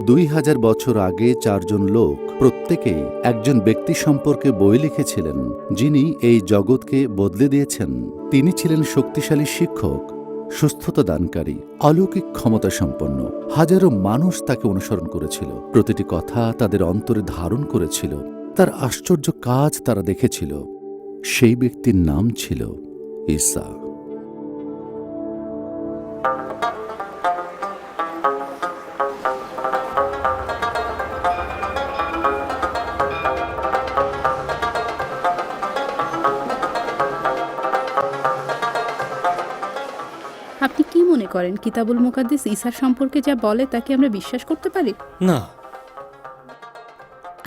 2000 বছর আগে চারজন লোক প্রত্যেকেই একজন ব্যক্তি সম্পর্কে বই লিখেছিলেন যিনি এই জগৎকে বদলে দিয়েছেন। তিনি ছিলেন শক্তিশালী শিক্ষক, সুস্থতা দানকারী, অলৌকিক ক্ষমতা সম্পন্ন। হাজারো মানুষ তাকে অনুসরণ করেছিল, প্রতিটি কথা তাদের অন্তরে ধারণ করেছিল, তার আশ্চর্য কাজ তারা দেখেছিল। সেই ব্যক্তির নাম ছিল ঈসা। আপনি কি মনে করেন কিতাবুল মুকাদ্দিস ঈসার সম্পর্কে যা বলে তাকে আমরা বিশ্বাস করতে পারি? না,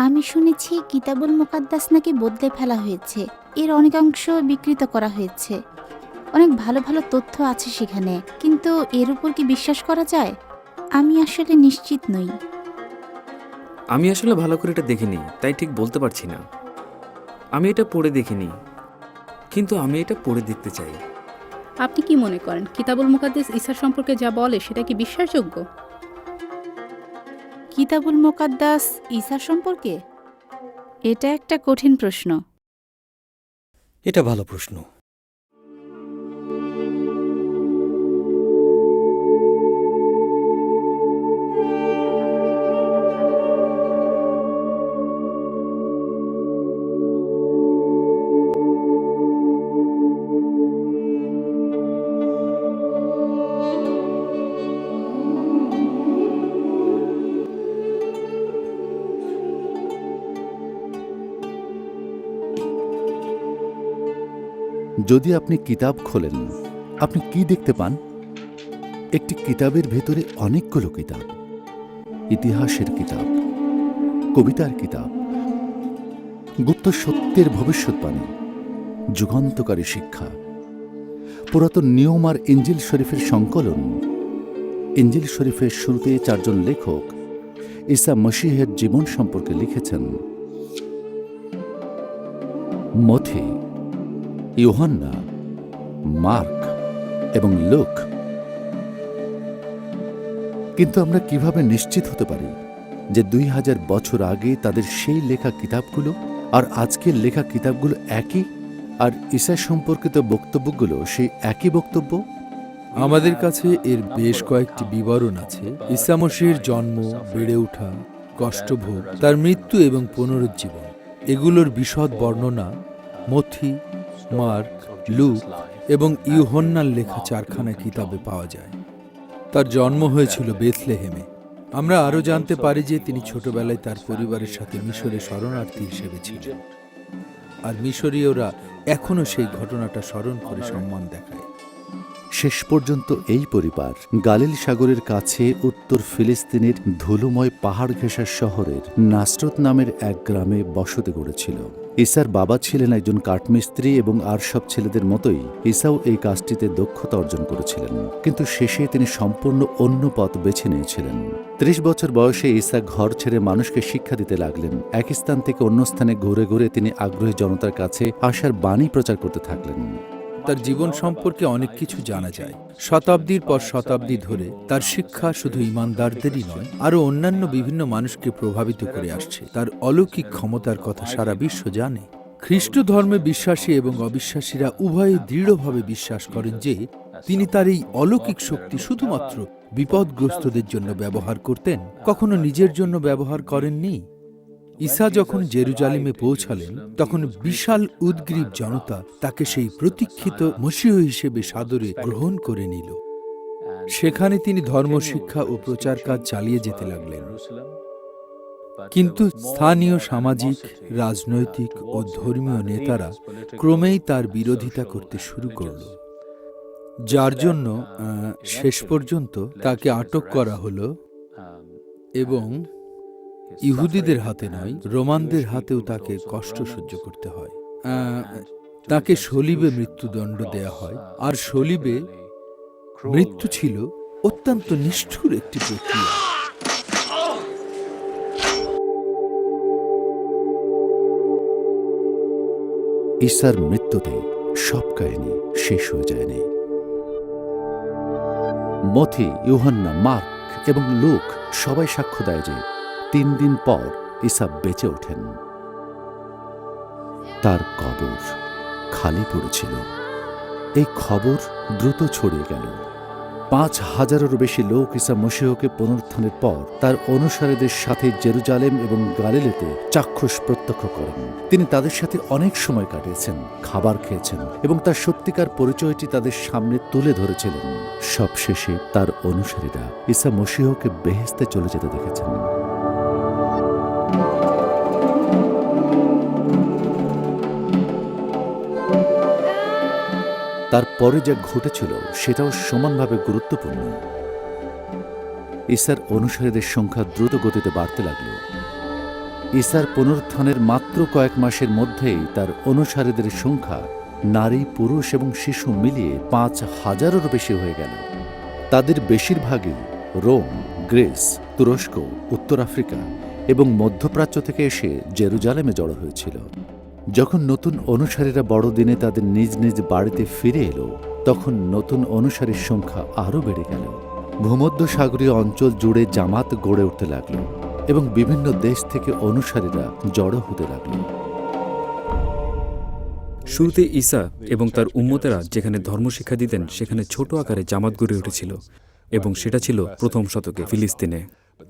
আমি শুনেছি কিতাবুল মুকাদ্দাস নাকি বদলে ফেলা হয়েছে, এর অনেকাংশ বিকৃত করা হয়েছে। অনেক ভালো ভালো তথ্য আছে সেখানে, কিন্তু এর উপর কি বিশ্বাস করা যায়? আমি আসলে নিশ্চিত নই। আমি আসলে ভালো করে এটা দেখিনি, তাই ঠিক বলতে পারছি না। আমি এটা পড়ে দেখিনি, কিন্তু আমি এটা পড়ে দেখতে চাই। আপনি কি মনে করেন কিতাবুল মুকাদ্দিস ঈসার সম্পর্কে যা বলে সেটা কি বিশ্বাসযোগ্য? কিতাবুল মুকাদ্দাস ঈসার সম্পর্কে? এটা একটা কঠিন প্রশ্ন। এটা ভালো প্রশ্ন। যদি আপনি কিতাব খোলেন, আপনি কি দেখতে পান? একটি কিতাবের ভেতরে অনেকগুলো কিতাব। ইতিহাসের কিতাব, কবিতার কিতাব, গুপ্ত সত্যের ভবিষ্যৎবাণী, যুগান্তকারী শিক্ষা, পুরাতন নিয়ম আর ইঞ্জিল শরীফের সংকলন। ইঞ্জিল শরীফের শুরুতে চারজন লেখক ঈসা মসীহের জীবন সম্পর্কে লিখেছেন: মথি, ইউহান্না, মার্ক এবং লুক। কিন্তু আমরা কিভাবে নিশ্চিত হতে পারি যে 2000 বছর আগে তাদের সেই লেখা কিতাবগুলো আর আজকের লেখা কিতাবগুলো একই, আর ঈসা সম্পর্কিত বক্তব্যগুলো সেই একই বক্তব্য? আমাদের কাছে এর বেশ কয়েকটি বিবরণ আছে। ঈসা মসীহের জন্ম, বেড়ে ওঠা, কষ্টভোগ, তার মৃত্যু এবং পুনরুজ্জীবন, এগুলোর বিশদ বর্ণনা মথি, মার্ক, লুক এবং ইউহন্নার লেখা চারখানা কিতাবে পাওয়া যায়। তার জন্ম হয়েছিল বেথলেহেমে। আমরা আরও জানতে পারি যে তিনি ছোটবেলায় তার পরিবারের সাথে মিশরে শরণার্থী হিসেবে ছিলেন, আর মিশরীয়রা এখনও সেই ঘটনাটা স্মরণ করে সম্মান দেখায়। শেষ পর্যন্ত এই পরিবার গালিল সাগরের কাছে উত্তর ফিলিস্তিনের ধুলোময় পাহাড় ঘেঁষা শহরের নাসরত নামের এক গ্রামে বসতি গড়েছিল। ঈসার বাবা ছিলেন একজন কাঠমিস্ত্রি এবং আর সব ছেলেদের মতোই ঈসাও এই কাজটিতে দক্ষতা অর্জন করেছিলেন, কিন্তু শেষে তিনি সম্পূর্ণ অন্য পথ বেছে নিয়েছিলেন। 30 বছর বয়সে ঈসা ঘর ছেড়ে মানুষকে শিক্ষা দিতে লাগলেন। এক স্থান থেকে অন্য স্থানে ঘুরে ঘুরে তিনি আগ্রহী জনতার কাছে আশার বাণী প্রচার করতে থাকলেন। তার জীবন সম্পর্কে অনেক কিছু জানা যায়। শতাব্দীর পর শতাব্দী ধরে তার শিক্ষা শুধু ঈমানদারদেরই নয়, আরও অন্যান্য বিভিন্ন মানুষকে প্রভাবিত করে আসছে। তার অলৌকিক ক্ষমতার কথা সারা বিশ্ব জানে। খ্রিস্ট ধর্মে বিশ্বাসী এবং অবিশ্বাসীরা উভয়ে দৃঢ়ভাবে বিশ্বাস করেন যে তিনি তার এই অলৌকিক শক্তি শুধুমাত্র বিপদগ্রস্তদের জন্য ব্যবহার করতেন, কখনো নিজের জন্য ব্যবহার করেননি। ঈসা যখন জেরুজালেমে পৌঁছালেন, তখন বিশাল উদগ্রীব জনতা তাকে সেই প্রতীক্ষিত মসীহ হিসেবে সাদরে গ্রহণ করে নিল। সেখানে তিনি ধর্মশিক্ষা ও প্রচার কাজ চালিয়ে যেতে লাগলেন। কিন্তু স্থানীয় সামাজিক, রাজনৈতিক ও ধর্মীয় নেতারা ক্রমেই তার বিরোধিতা করতে শুরু করল, যার জন্য শেষ পর্যন্ত তাকে আটক করা হলো এবং ইহুদিদের হাতে নয়, রোমানদের হাতেও তাকে কষ্ট সহ্য করতে হয়। তাকে সলিবে মৃত্যুদণ্ড দেয়া হয়, আর সলিবে মৃত্যু ছিল অত্যন্ত নিষ্ঠুর একটি প্রক্রিয়া। ঈসার মৃত্যুতে সব কাহিনী শেষ হয়ে যায়নি। মথি, ইউহান্না, মার্ক এবং লুক সবাই সাক্ষ্য দেয় যে 3 দিন পর ঈসা বেঁচে ওঠেন। তার কবর খালি পড়েছিল। এই খবর দ্রুত ছড়িয়ে গেল। 5,000-এরও বেশি লোক ঈসা মশীহকে পুনরুত্থানের পর তার অনুসারীদের সাথে জেরুজালেম এবং গালিলেতে চাক্ষুষ প্রত্যক্ষ করেন। তিনি তাদের সাথে অনেক সময় কাটিয়েছেন, খাবার খেয়েছেন এবং তার সত্যিকার পরিচয়টি তাদের সামনে তুলে ধরেছিলেন। সবশেষে তার অনুসারীরা ঈসা মশীহকে বেহেশতে চলে যেতে দেখেছেন। তারপরে যা ঘটেছিল সেটাও সমানভাবে গুরুত্বপূর্ণ। ঈসার অনুসারীদের সংখ্যা দ্রুত গতিতে বাড়তে লাগল। ঈসার পুনরুত্থানের মাত্র কয়েক মাসের মধ্যেই তার অনুসারীদের সংখ্যা নারী, পুরুষ এবং শিশু মিলিয়ে 5,000-এরও বেশি হয়ে গেল। তাদের বেশিরভাগই রোম, গ্রিস, তুরস্ক, উত্তর আফ্রিকা এবং মধ্যপ্রাচ্য থেকে এসে জেরুজালেমে জড়ো হয়েছিল। যখন নতুন অনুসারীরা বড়দিনে তাদের নিজ নিজ বাড়িতে ফিরে এলো, তখন নতুন অনুসারীর সংখ্যা আরও বেড়ে গেল। ভূমধ্যসাগরীয় অঞ্চল জুড়ে জামাত গড়ে উঠতে লাগল এবং বিভিন্ন দেশ থেকে অনুসারীরা জড়ো হতে লাগল। শুরুতে ঈসা এবং তার উম্মতেরা যেখানে ধর্মশিক্ষা দিতেন সেখানে ছোট আকারে জামাত গড়ে উঠেছিল এবং সেটা ছিল প্রথম শতকে ফিলিস্তিনে।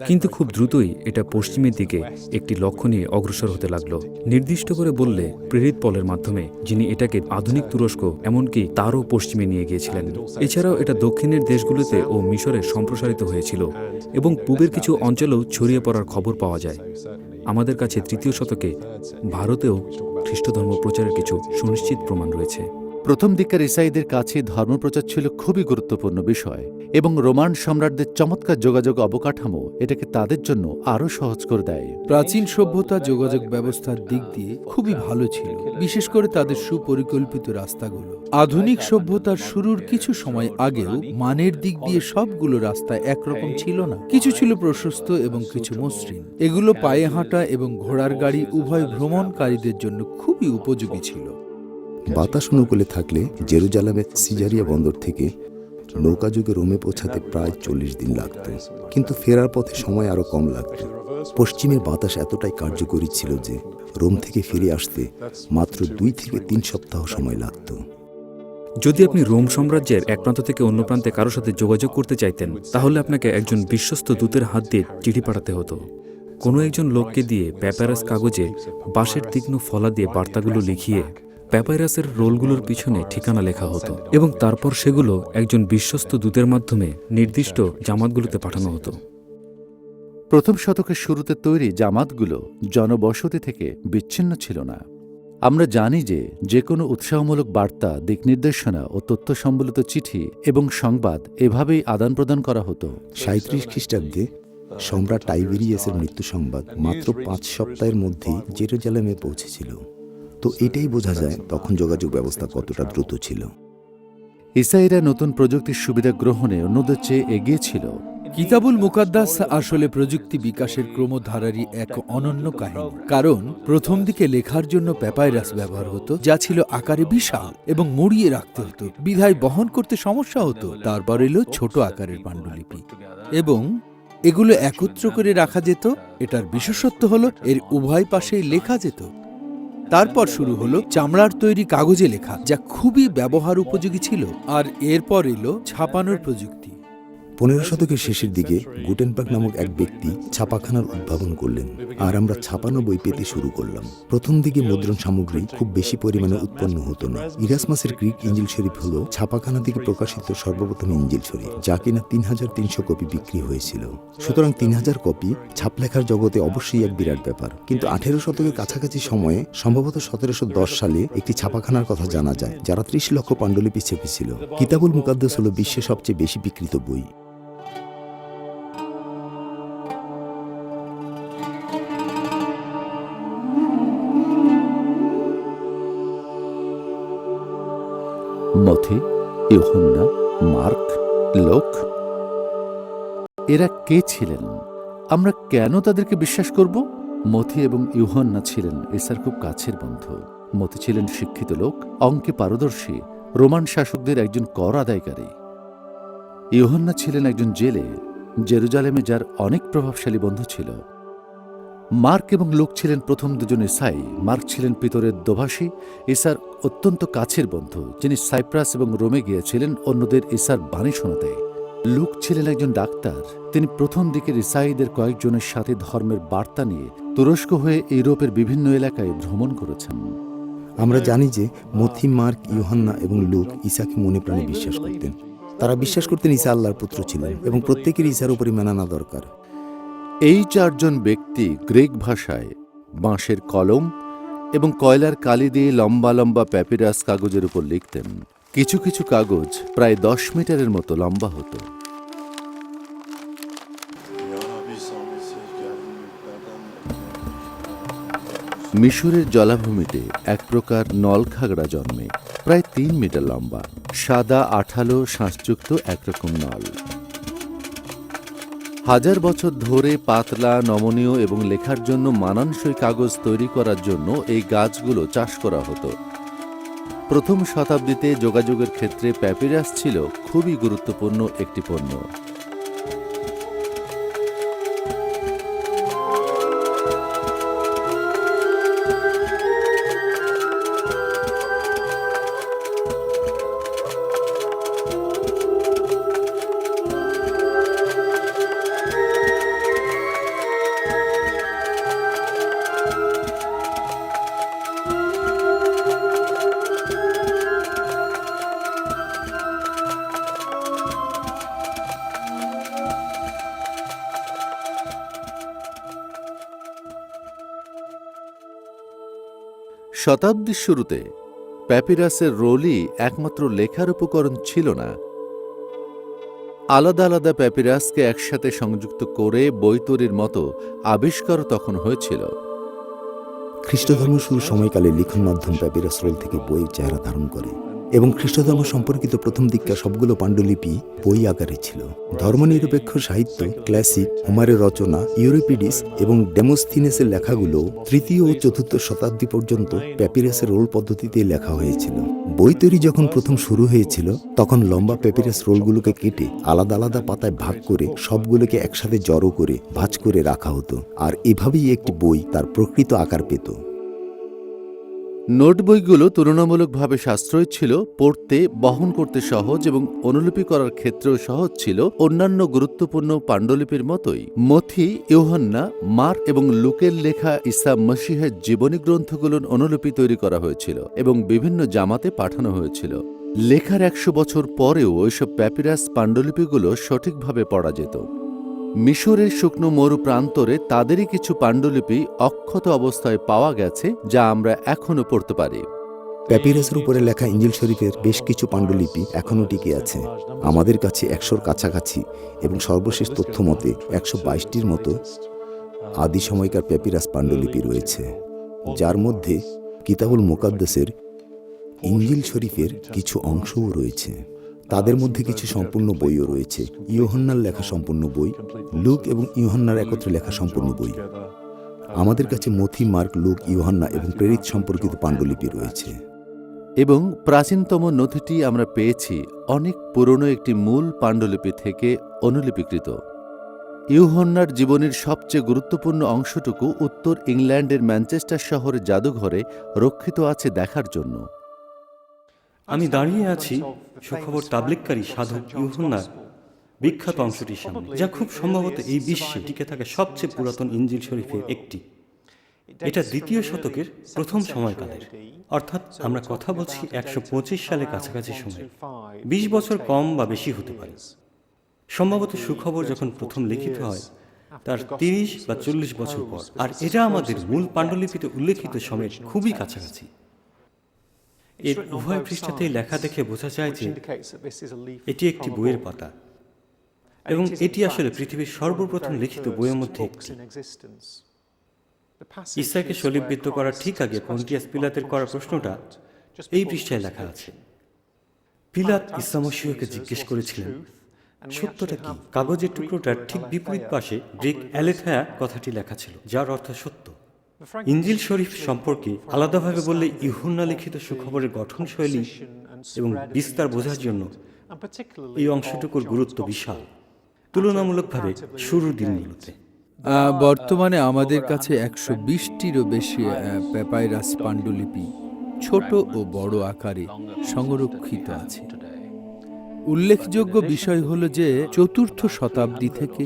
কিন্তু খুব দ্রুতই এটা পশ্চিমের দিকে একটি লক্ষ্য নিয়ে অগ্রসর হতে লাগলো। নির্দিষ্ট করে বললে প্রেরিত পলের মাধ্যমে, যিনি এটাকে আধুনিক তুরস্ক এমনকি তারও পশ্চিমে নিয়ে গিয়েছিলেন। এছাড়াও এটা দক্ষিণের দেশগুলোতে ও মিশরে সম্প্রসারিত হয়েছিল এবং পূবের কিছু অঞ্চলেও ছড়িয়ে পড়ার খবর পাওয়া যায়। আমাদের কাছে 3য় শতকে ভারতেও খ্রিস্টধর্ম প্রচারের কিছু সুনিশ্চিত প্রমাণ রয়েছে। প্রথম দিককার ঈসাইদের কাছে ধর্মপ্রচার ছিল খুবই গুরুত্বপূর্ণ বিষয় এবং রোমান সম্রাটদের চমৎকার যোগাযোগ অবকাঠামো এটাকে তাদের জন্য আরও সহজ করে দেয়। প্রাচীন সভ্যতা যোগাযোগ ব্যবস্থার দিক দিয়ে খুবই ভালো ছিল, বিশেষ করে তাদের সুপরিকল্পিত রাস্তাগুলো। আধুনিক সভ্যতার শুরুর কিছু সময় আগেও মানের দিক দিয়ে সবগুলো রাস্তা একরকম ছিল না। কিছু ছিল প্রশস্ত এবং কিছু মসৃণ। এগুলো পায়ে হাঁটা এবং ঘোড়ার গাড়ি উভয় ভ্রমণকারীদের জন্য খুবই উপযোগী ছিল। বাতাস অনুকূলে থাকলে জেরুজালেমের সিজারিয়া বন্দর থেকে নৌকাযোগে রোমে পৌঁছাতে প্রায় 40 দিন লাগত, কিন্তু ফেরার পথে সময় আরও কম লাগত। পশ্চিমের বাতাস এতটাই কার্যকরী ছিল যে রোম থেকে ফিরে আসতে মাত্র 2 থেকে 3 সপ্তাহ সময় লাগত। যদি আপনি রোম সাম্রাজ্যের এক প্রান্ত থেকে অন্য প্রান্তে কারোর সাথে যোগাযোগ করতে চাইতেন, তাহলে আপনাকে একজন বিশ্বস্ত দূতের হাত দিয়ে চিঠি পাঠাতে হতো। কোনো একজন লোককে দিয়ে প্যাপারাস কাগজে বাঁশের তীক্ষ্ণ ফলা দিয়ে বার্তাগুলো লিখিয়ে প্যাপাইরাসের রোলগুলোর পিছনে ঠিকানা লেখা হতো এবং তারপর সেগুলো একজন বিশ্বস্ত দূতের মাধ্যমে নির্দিষ্ট জামাতগুলোতে পাঠানো হতো। প্রথম শতকের শুরুতে তৈরি জামাতগুলো জনবসতি থেকে বিচ্ছিন্ন ছিল না। আমরা জানি যে কোনো উৎসাহমূলক বার্তা, দিক নির্দেশনা ও তথ্য সম্বলিত চিঠি এবং সংবাদ এভাবেই আদান প্রদান করা হতো। 37 খ্রিস্টাব্দে সম্রাট টাইবেরিয়াসের মৃত্যু সংবাদ মাত্র 5 সপ্তাহের মধ্যেই জেরুজালেমে পৌঁছেছিল। তো এটাই বোঝা যায় তখন যোগাযোগ ব্যবস্থা কতটা দ্রুত ছিল। ঈসাইরা নতুন প্রযুক্তির সুবিধা গ্রহণে অন্যদের চেয়ে এগিয়ে ছিল। কিতাবুল মুকাদ্দাস আসলে প্রযুক্তি বিকাশের ক্রমধারারই এক অনন্য কাহিনী। কারণ প্রথম দিকে লেখার জন্য প্যাপাইরাস ব্যবহার হতো, যা ছিল আকারে বিশাল এবং মুড়িয়ে রাখতে হতো, বিধায় বহন করতে সমস্যা হতো। তারপর এলো ছোট আকারের পাণ্ডুলিপি এবং এগুলো একত্র করে রাখা যেত। এটার বিশেষত্ব হলো এর উভয় পাশেই লেখা যেত। তারপর শুরু হলো চামড়ার তৈরি কাগজে লেখা, যা খুবই ব্যবহার উপযোগী ছিল। আর এরপর এলো ছাপানোর প্রযুক্তি। 15 শতকের শেষের দিকে গুটেনবার্গ নামক এক ব্যক্তি ছাপাখানার উদ্ভাবন করলেন, আর আমরা ছাপানো বই পেতে শুরু করলাম। প্রথম দিকে মুদ্রণ সামগ্রী খুব বেশি পরিমাণে উৎপন্ন হতো না। ইরাসমাসের গ্রিক ইঞ্জিল শরীফ হলো ছাপাখানা থেকে প্রকাশিত সর্বপ্রথম ইঞ্জিল শরীফ, যা কিনা 3300 কপি বিক্রি হয়েছিল। সুতরাং 3000 কপি ছাপলেখার জগতে অবশ্যই এক বিরাট ব্যাপার। কিন্তু 18 শতকের কাছাকাছি সময়ে, সম্ভবত 1710 সালে, একটি ছাপাখানার কথা জানা যায়, যারা 30 লক্ষ পাণ্ডুলিপি ছেপেছিল। কিতাবুল মুকাদ্দাস হলো বিশ্বের সবচেয়ে বেশি বিক্রিত বই। মথি, ইউহান্না, মার্ক, লুক, এরা কে ছিলেন? আমরা কেন তাদেরকে বিশ্বাস করব? মথি এবং ইউহান্না ছিলেন ঈসার খুব কাছের বন্ধু। মথি ছিলেন শিক্ষিত লোক, অঙ্কে পারদর্শী, রোমান শাসকদের একজন কর আদায়কারী। ইউহান্না ছিলেন একজন জেলে, জেরুজালেমে যার অনেক প্রভাবশালী বন্ধু ছিল। মার্ক এবং লুক ছিলেন প্রথম দুজন ঈসাই। মার্ক ছিলেন পিতরের দোভাষী, ঈসার অত্যন্ত কাছের বন্ধু, যিনি সাইপ্রাস এবং রোমে গিয়েছিলেন অন্যদের ঈসার বাণী শোনাতে। লুক ছিলেন একজন ডাক্তার। তিনি প্রথম দিকের ঈসাইদের কয়েকজনের সাথে ধর্মের বার্তা নিয়ে তুরস্ক হয়ে ইউরোপের বিভিন্ন এলাকায় ভ্রমণ করেছেন। আমরা জানি যে মথি, মার্ক, ইউহান্না এবং লুক ঈসাকে মনে প্রাণে বিশ্বাস করতেন। তারা বিশ্বাস করতেন ঈসা আল্লাহর পুত্র ছিলেন এবং প্রত্যেকের ঈসার উপরই মানা দরকার। এই চারজন ব্যক্তি গ্রিক ভাষায় বাঁশের কলম এবং কয়লার কালি দিয়ে লম্বা লম্বা প্যাপিরাস কাগজের উপর লিখতেন। কিছু কিছু কাগজ প্রায় 10 মিটারের মতো লম্বা হতো। মিশরের জলাভূমিতে এক প্রকার নলখাগড়া জন্মে, প্রায় 3 মিটার লম্বা, সাদা আঠালো শ্বাসযুক্ত একরকম নল। হাজার বছর ধরে পাতলা, নমনীয় এবং লেখার জন্য মানানসই কাগজ তৈরি করার জন্য এই গাছগুলো চাষ করা হতো। প্রথম শতাব্দীতে যোগাযোগের ক্ষেত্রে প্যাপিরাস ছিল খুবই গুরুত্বপূর্ণ একটি পণ্য। শতাব্দীর শুরুতে প্যাপিরাসের রোলই একমাত্র লেখার উপকরণ ছিল না। আলাদা আলাদা প্যাপিরাসকে একসাথে সংযুক্ত করে বই তৈরির মতো আবিষ্কারও তখন হয়েছিল। খ্রিস্টধর্ম শুরুর সময়কালে লিখন মাধ্যম প্যাপিরাস রোল থেকে বইয়ের চেহারা ধারণ করে এবং খ্রিস্টধর্ম সম্পর্কিত প্রথম দিককার সবগুলো পাণ্ডুলিপি বই আকারে ছিল। ধর্মনিরপেক্ষ সাহিত্য, ক্লাসিক, হোমারের রচনা, ইউরিপিডিস এবং ডেমোস্থিনেসের লেখাগুলো 3য় ও 4র্থ শতাব্দী পর্যন্ত প্যাপিরাসের রোল পদ্ধতিতে লেখা হয়েছিল। বই তৈরি যখন প্রথম শুরু হয়েছিল তখন লম্বা প্যাপিরাস রোলগুলোকে কেটে আলাদা আলাদা পাতায় ভাগ করে সবগুলোকে একসাথে জড়ো করে ভাঁজ করে রাখা হতো, আর এভাবেই একটি বই তার প্রকৃত আকার পেত। নোট বইগুলো তুলনামূলকভাবে সাশ্রয়ী ছিল, পড়তে, বহন করতে সহজ এবং অনুলিপি করার ক্ষেত্রেও সহজ ছিল অন্যান্য গুরুত্বপূর্ণ পাণ্ডুলিপির মতোই। মথি, ইউহান্না, মার্ক এবং লুকের লেখা ঈসা মসীহের জীবনী গ্রন্থগুলোর অনুলিপি তৈরি করা হয়েছিল এবং বিভিন্ন জামাতে পাঠানো হয়েছিল। লেখার 100 বছর পরেও ওইসব প্যাপিরাস পাণ্ডুলিপিগুলো সঠিকভাবে পড়া যেত। মিশরের শুকনো মরু প্রান্তরে তাদেরই কিছু পাণ্ডুলিপি অক্ষত অবস্থায় পাওয়া গেছে, যা আমরা এখনও পড়তে পারি। প্যাপিরাসের উপরে লেখা ইঞ্জিল শরীফের বেশ কিছু পাণ্ডুলিপি এখনও টিকে আছে। আমাদের কাছে 100-র কাছাকাছি এবং সর্বশেষ তথ্য মতে 122টির মতো আদি সময়কার প্যাপিরাস পাণ্ডুলিপি রয়েছে, যার মধ্যে কিতাবুল মুকাদ্দাসের ইঞ্জিল শরীফের কিছু অংশও রয়েছে। তাদের মধ্যে কিছু সম্পূর্ণ বইও রয়েছে। ইউহান্নার লেখা সম্পূর্ণ বই, লুক এবং ইউহান্নার একত্রে লেখা সম্পূর্ণ বই। আমাদের কাছে মথি, মার্ক, লুক, ইউহান্না এবং প্রেরিত সম্পর্কিত পাণ্ডুলিপি রয়েছে। এবং প্রাচীনতম নথিটি আমরা পেয়েছি অনেক পুরনো একটি মূল পাণ্ডুলিপি থেকে অনুলিপিকৃত। ইউহান্নার জীবনের সবচেয়ে গুরুত্বপূর্ণ অংশটুকু উত্তর ইংল্যান্ডের ম্যানচেস্টার শহরের জাদুঘরে রক্ষিত আছে দেখার জন্য। আমি দাঁড়িয়ে আছি সুখবর তাবলিগকারী সাধক ইউহান্নার বিখ্যাত অংশটির সামনে, যা খুব সম্ভবত এই বিশ্বে টিকে থাকা সবচেয়ে পুরাতন ইঞ্জিল শরীফের একটি। এটা 2য় শতকের প্রথম সময়কালের, অর্থাৎ আমরা কথা বলছি 125 সালের কাছাকাছি সময়। 20 বছর কম বা বেশি হতে পারে। সম্ভবত সুখবর যখন প্রথম লিখিত হয় তার 30 বা 40 বছর পর, আর এটা আমাদের মূল পাণ্ডুলিপিতে উল্লেখিত সময়ের খুবই কাছাকাছি। এর উভয় পৃষ্ঠাতেই লেখা দেখে বোঝা যায় যে এটি একটি বইয়ের পাতা এবং এটি আসলে পৃথিবীর সর্বপ্রথম লিখিত বইয়ের মধ্যে একটি। ঈসাকে শলীববিদ্ধ করার ঠিক আগে পন্টিয়াস পিলাতের করা প্রশ্নটা এই পৃষ্ঠায় লেখা আছে। পিলাত ঈসা মসীহকে জিজ্ঞেস করেছিলেন, সত্যটা কি? কাগজের টুকরোটার ঠিক বিপরীত পাশে গ্রিক অ্যালেথায়া কথাটি লেখা ছিল, যার অর্থ সত্য। ইঞ্জিল শরীফ সম্পর্কে আলাদাভাবে বললে ইউহান্না লিখিত সুখবরের গঠনশৈলী এবং বিস্তার বোঝার জন্য এই অংশটুকুর গুরুত্ব বিশাল। তুলনামূলকভাবে শুরুর দিনগুলোতে। বর্তমানে আমাদের কাছে 120টিরও বেশি প্যাপাইরাস পাণ্ডুলিপি ছোট ও বড় আকারে সংরক্ষিত আছে। উল্লেখযোগ্য বিষয় হল যে 4র্থ শতাব্দী থেকে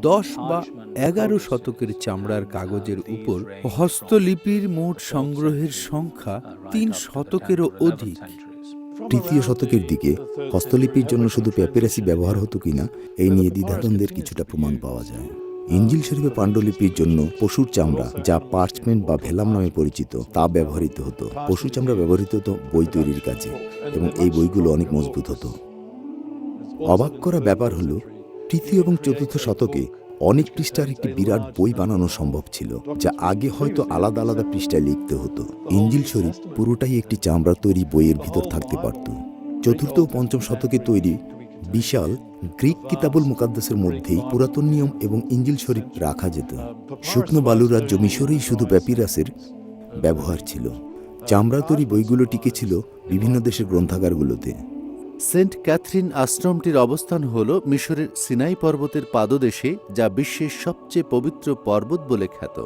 10 বা 11 শতকের চামড়ার কাগজের উপর হস্তলিপির মোট সংগ্রহের সংখ্যা 3 শতকেরও অধিক। 3য় শতকের দিকে হস্তলিপির জন্য শুধু প্যাপিরাসই ব্যবহার হতো কিনা এই নিয়ে দ্বিধাদ্বন্দ্বের কিছুটা প্রমাণ পাওয়া যায়। ইঞ্জিল শরীফে পাণ্ডুলিপির জন্য পশুর চামড়া, যা পার্চমেন্ট বা ভেলাম নামে পরিচিত, তা ব্যবহৃত হতো। পশুর চামড়া ব্যবহৃত হতো বই তৈরির কাজে এবং এই বইগুলো অনেক মজবুত হতো। অবাক করা ব্যাপার হলো 3য় এবং 4র্থ শতকে অনেক পৃষ্ঠার একটি বিরাট বই বানানো সম্ভব ছিল, যা আগে হয়তো আলাদা আলাদা পৃষ্ঠায় লিখতে হতো। ইঞ্জিল শরীফ পুরোটাই একটি চামড়া তৈরি বইয়ের ভিতর থাকতে পারত। 4র্থ ও 5ম শতকে তৈরি বিশাল গ্রিক কিতাবুল মুকাদ্দাসের মধ্যেই পুরাতন নিয়ম এবং ইঞ্জিল শরীফ রাখা যেত। শুকনো বালুর রাজ্য মিশরেই শুধু প্যাপিরাসের ব্যবহার ছিল। চামড়া তৈরি বইগুলো টিকেছিল বিভিন্ন দেশের গ্রন্থাগারগুলোতে। সেন্ট ক্যাথরিন আশ্রমটির অবস্থান হল মিশরের সিনাই পর্বতের পাদদেশে, যা বিশ্বের সবচেয়ে পবিত্র পর্বত বলে খ্যাত।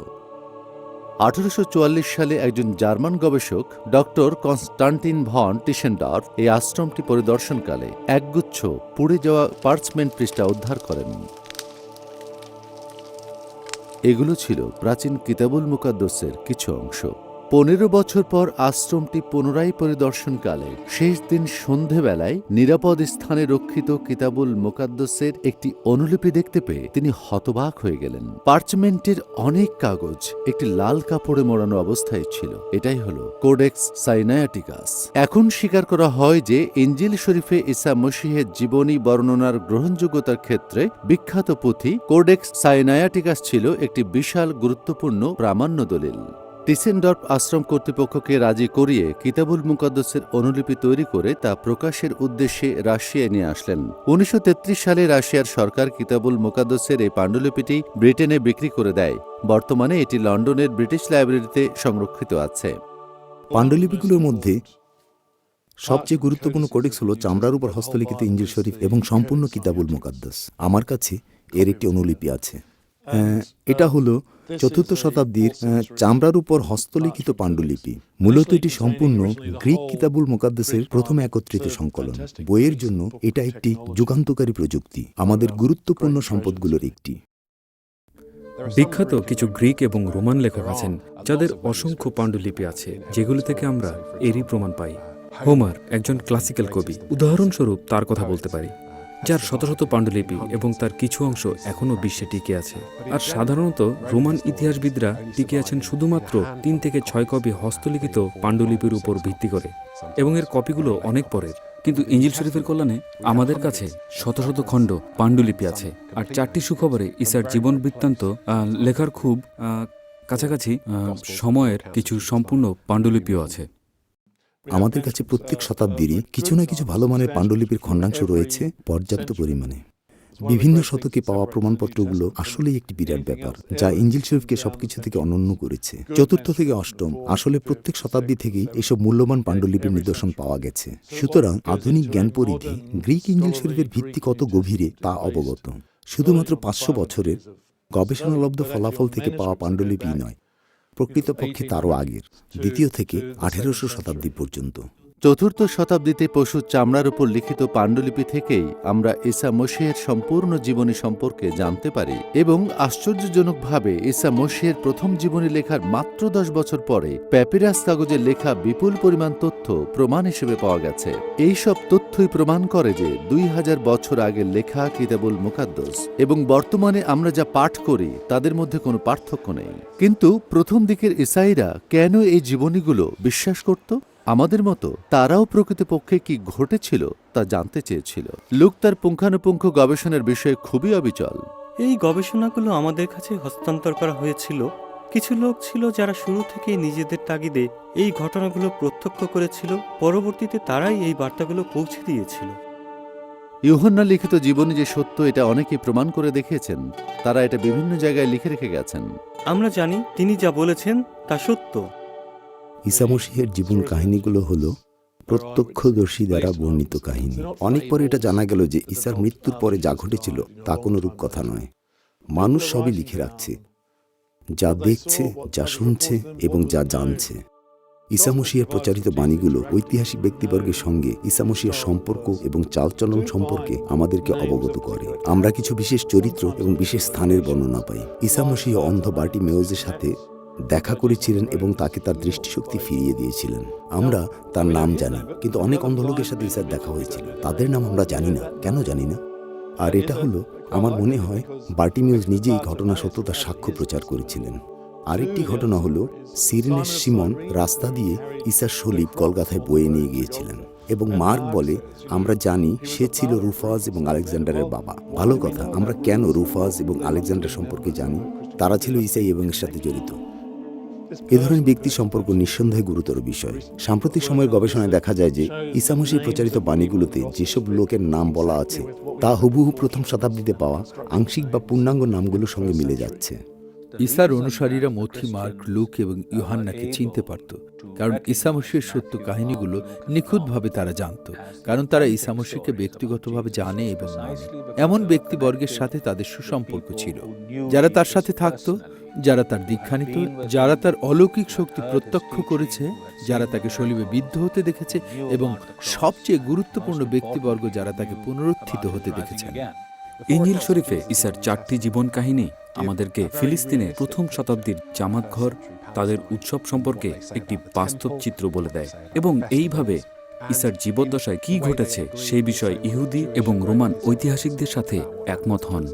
1844 সালে একজন জার্মান গবেষক ডক্টর কনস্টান্টিন ভন টিশেনডর্ফ এই আশ্রমটি পরিদর্শনকালে একগুচ্ছ পুড়ে যাওয়া পার্চমেন্ট পৃষ্ঠা উদ্ধার করেন। এগুলো ছিল প্রাচীন কিতাবুল মুকাদ্দাসের কিছু অংশ। 15 বছর পর আশ্রমটি পুনরায় পরিদর্শনকালে শেষ দিন সন্ধেবেলায় নিরাপদ স্থানে রক্ষিত কিতাবুল মুকাদ্দাসের একটি অনুলিপি দেখতে পেয়ে তিনি হতবাক হয়ে গেলেন। পার্চমেন্টের অনেক কাগজ একটি লাল কাপড়ে মোড়ানো অবস্থায় ছিল। এটাই হলো কোডেক্স সাইনায়াটিকাস। এখন স্বীকার করা হয় যে ইঞ্জিল শরীফে ঈসা মসীহের জীবনী বর্ণনার গ্রহণযোগ্যতার ক্ষেত্রে বিখ্যাত পুঁথি কোডেক্স সাইনায়াটিকাস ছিল একটি বিশাল গুরুত্বপূর্ণ প্রামাণ্য দলিল। টিসেনডর্ফ আশ্রম কর্তৃপক্ষকে রাজি করিয়ে কিতাবুল মুকাদ্দাসের অনুলিপি তৈরি করে তা প্রকাশের উদ্দেশ্যে রাশিয়ায় নিয়ে আসলেন। 1933 সালে রাশিয়ার সরকার কিতাবুল মুকাদ্দাসের এই পাণ্ডুলিপিটি ব্রিটেনে বিক্রি করে দেয়। বর্তমানে এটি লন্ডনের ব্রিটিশ লাইব্রেরিতে সংরক্ষিত আছে। পাণ্ডুলিপিগুলোর মধ্যে সবচেয়ে গুরুত্বপূর্ণ কোডেক্স হলো চামড়ার উপর হস্তলিখিত ইঞ্জিল শরীফ এবং সম্পূর্ণ কিতাবুল মুকাদ্দাস। আমার কাছে এর একটি অনুলিপি আছে। এটা হলো 4র্থ শতাব্দীর চামড়ার উপর হস্তলিখিত পাণ্ডুলিপি। মূলত এটি সম্পূর্ণ গ্রিক কিতাবুল মুকাদ্দাসের প্রথম একত্রিত সংকলন। বইয়ের জন্য এটা একটি যুগান্তকারী প্রযুক্তি, আমাদের গুরুত্বপূর্ণ সম্পদগুলোর একটি। বিখ্যাত কিছু গ্রিক এবং রোমান লেখক আছেন যাদের অসংখ্য পাণ্ডুলিপি আছে, যেগুলো থেকে আমরা এরই প্রমাণ পাই। হোমার একজন ক্লাসিক্যাল কবি, উদাহরণস্বরূপ তার কথা বলতে পারি, যার শত শত পাণ্ডুলিপি এবং তার কিছু অংশ এখনও বিশ্বে টিকে আছে। আর সাধারণত রোমান ইতিহাসবিদরা টিকে আছেন শুধুমাত্র 3 থেকে 6 কপি হস্তলিখিত পাণ্ডুলিপির উপর ভিত্তি করে, এবং এর কপিগুলো অনেক পরের। কিন্তু ইঞ্জিল শরীফের কল্যাণে আমাদের কাছে শত শত খণ্ড পাণ্ডুলিপি আছে। আর 4টি সুখবরে ঈসার জীবন বৃত্তান্ত লেখার খুব কাছাকাছি সময়ের কিছু সম্পূর্ণ পাণ্ডুলিপিও আছে। আমাদের কাছে প্রত্যেক শতাব্দীরই কিছু না কিছু ভালো মানের পাণ্ডুলিপির খণ্ডাংশ রয়েছে পর্যাপ্ত পরিমাণে। বিভিন্ন শতকে পাওয়া প্রমাণপত্রগুলো আসলেই একটি বিরাট ব্যাপার, যা ইঞ্জিল শরীফকে সবকিছু থেকে অনন্য করেছে। 4র্থ থেকে 8ম আসলে প্রত্যেক শতাব্দী থেকেই এসব মূল্যবান পাণ্ডুলিপির নিদর্শন পাওয়া গেছে। সুতরাং আধুনিক জ্ঞান পরিধি গ্রিক ইঞ্জিল শরীফের ভিত্তি কত গভীরে তা অবগত। শুধুমাত্র 500 বছরের গবেষণালব্ধ ফলাফল থেকে পাওয়া পাণ্ডুলিপি নয়, প্রকৃতপক্ষে তারও আগের 2য় থেকে 1800 শতাব্দী পর্যন্ত। 4র্থ শতাব্দীতে পশুর চামড়ার উপর লিখিত পাণ্ডুলিপি থেকেই আমরা ঈসা মসীহের সম্পূর্ণ জীবনী সম্পর্কে জানতে পারি, এবং আশ্চর্যজনকভাবে ঈসা মসীহের প্রথম জীবনী লেখার মাত্র 10 বছর পরে প্যাপিরাস কাগজে লেখা বিপুল পরিমাণ তথ্য প্রমাণ হিসেবে পাওয়া গেছে। এই সব তথ্যই প্রমাণ করে যে 2000 বছর আগের লেখা কিতাবুল মুকাদ্দাস এবং বর্তমানে আমরা যা পাঠ করি তাদের মধ্যে কোনো পার্থক্য নেই। কিন্তু প্রথম দিকের ঈসাইরা কেন এই জীবনীগুলো বিশ্বাস করত? আমাদের মতো তারাও প্রকৃতপক্ষে কি ঘটেছিল তা জানতে চেয়েছিল। লুক তার পুঙ্খানুপুঙ্খ গবেষণার বিষয়ে খুবই অবিচল। এই গবেষণাগুলো আমাদের কাছে হস্তান্তর করা হয়েছিল। কিছু লোক ছিল যারা শুরু থেকে নিজেদের তাগিদে এই ঘটনাগুলো প্রত্যক্ষ করেছিল। পরবর্তীতে তারাই এই বার্তাগুলো পৌঁছে দিয়েছিল। ইউহান্না লিখিত জীবনী যে সত্য এটা অনেকেই প্রমাণ করে দেখিয়েছেন। তারা এটা বিভিন্ন জায়গায় লিখে রেখে গেছেন। আমরা জানি তিনি যা বলেছেন তা সত্য। ঈসা মসীহের জীবন কাহিনীগুলো হলো প্রত্যক্ষদর্শী দ্বারা বর্ণিত কাহিনী। অনেক পরে এটা জানা গেল যে ঈসার মৃত্যুর পরে যা ঘটেছিল তা কোনো রূপকথা নয়। মানুষ সবই লিখে রাখছে, যা দেখছে, যা শুনছে এবং যা জানছে। ঈসা মসিহের প্রচারিত বাণীগুলো ঐতিহাসিক ব্যক্তিবর্গের সঙ্গে ঈসা মসিহের সম্পর্ক এবং চালচলন সম্পর্কে আমাদেরকে অবগত করে। আমরা কিছু বিশেষ চরিত্র এবং বিশেষ স্থানের বর্ণনা পাই। ঈসা মসিহ অন্ধ বার্টিমেউসের সাথে দেখা করেছিলেন এবং তাকে তার দৃষ্টিশক্তি ফিরিয়ে দিয়েছিলেন। আমরা তার নাম জানি, কিন্তু অনেক অন্ধ লোকের সাথে ঈসার দেখা হয়েছিল, তাদের নাম আমরা জানি না। কেন জানি না? আর এটা হলো, আমার মনে হয় বার্টিমেউস নিজেই ঘটনা সত্যতার সাক্ষ্য প্রচার করেছিলেন। আরেকটি ঘটনা হলো, সিরিনের সিমন রাস্তা দিয়ে ঈসার সলিব গলগাথায় বয়ে নিয়ে গিয়েছিলেন এবং মার্ক বলে, আমরা জানি সে ছিল রুফাস এবং আলেকজান্ডারের বাবা। ভালো কথা, আমরা কেন রুফাস এবং আলেকজান্ডার সম্পর্কে জানি? তারা ছিল ঈসাই এবং এর সাথে জড়িত। এ ধরনের ব্যক্তি সম্পর্ক নিঃসন্দেহে গুরুতর বিষয়। সাম্প্রতিক সময়ের গবেষণায় দেখা যায় যে ঈসা মসিহ প্রচারিত বাণীগুলোতে যেসব লোকের নাম বলা আছে তা হুবহু প্রথম শতাব্দীতে পাওয়া আংশিক বা পূর্ণাঙ্গ নামগুলোর সঙ্গে মিলে যাচ্ছে। ঈসার অনুসারীরা মথি, মার্ক, লুক এবং ইউহান্নাকে চিনতে পারত, কারণ ঈসা মসিহের সত্য কাহিনীগুলো নিখুঁতভাবে তারা জানত, কারণ তারা ঈসা মসিহকে ব্যক্তিগতভাবে জানে এবং মানে। এমন ব্যক্তিবর্গের সাথে তাদের সুসম্পর্ক ছিল, যারা তার সাথে থাকত, যারা তার দীক্ষা নিত, যারা তার অলৌকিক শক্তি প্রত্যক্ষ করেছে, যারা তাকে সলিবে বিদ্ধ হতে দেখেছে এবং সবচেয়ে গুরুত্বপূর্ণ ব্যক্তিবর্গ যারা তাকে পুনরুত্থিত হতে দেখেছেন। ইঞ্জিল শরীফে ঈসার 4টি জীবন কাহিনী আমাদেরকে ফিলিস্তিনের প্রথম শতাব্দীর জামাত ঘর, তাদের উৎসব সম্পর্কে একটি বাস্তব চিত্র বলে দেয় এবং এইভাবে ঈসার জীবদ্দশায় কি ঘটেছে সেই বিষয়ে ইহুদি এবং রোমান ঐতিহাসিকদের সাথে একমত হন।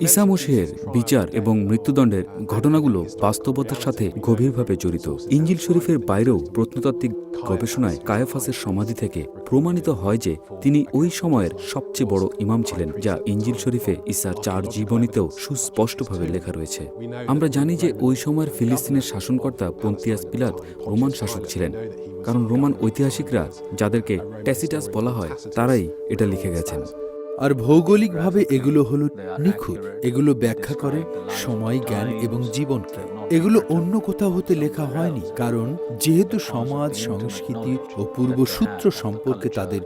ঈসা মসিহের বিচার এবং মৃত্যুদণ্ডের ঘটনাগুলো বাস্তবতার সাথে গভীরভাবে জড়িত। ইঞ্জিল শরীফের বাইরেও প্রত্নতাত্ত্বিক গবেষণায় কায়াফাসের সমাধি থেকে প্রমাণিত হয় যে তিনি ওই সময়ের সবচেয়ে বড় ইমাম ছিলেন, যা ইঞ্জিল শরীফে ঈসার 4 জীবনীতেও সুস্পষ্টভাবে লেখা রয়েছে। আমরা জানি যে ওই সময়ের ফিলিস্তিনের শাসনকর্তা পন্তিয়াস পিলাত রোমান শাসক ছিলেন, কারণ রোমান ঐতিহাসিকরা, যাদেরকে ট্যাসিটাস বলা হয়, তারাই এটা লিখে গেছেন। আর ভৌগোলিকভাবে এগুলো হলো নিখুঁত। এগুলো ব্যাখ্যা করে সময়, জ্ঞান এবং জীবনকে। এগুলো অন্য কোথাও হতে লেখা হয়নি, কারণ যেহেতু সমাজ, সংস্কৃতি ও পূর্বসূত্র সম্পর্কে তাদের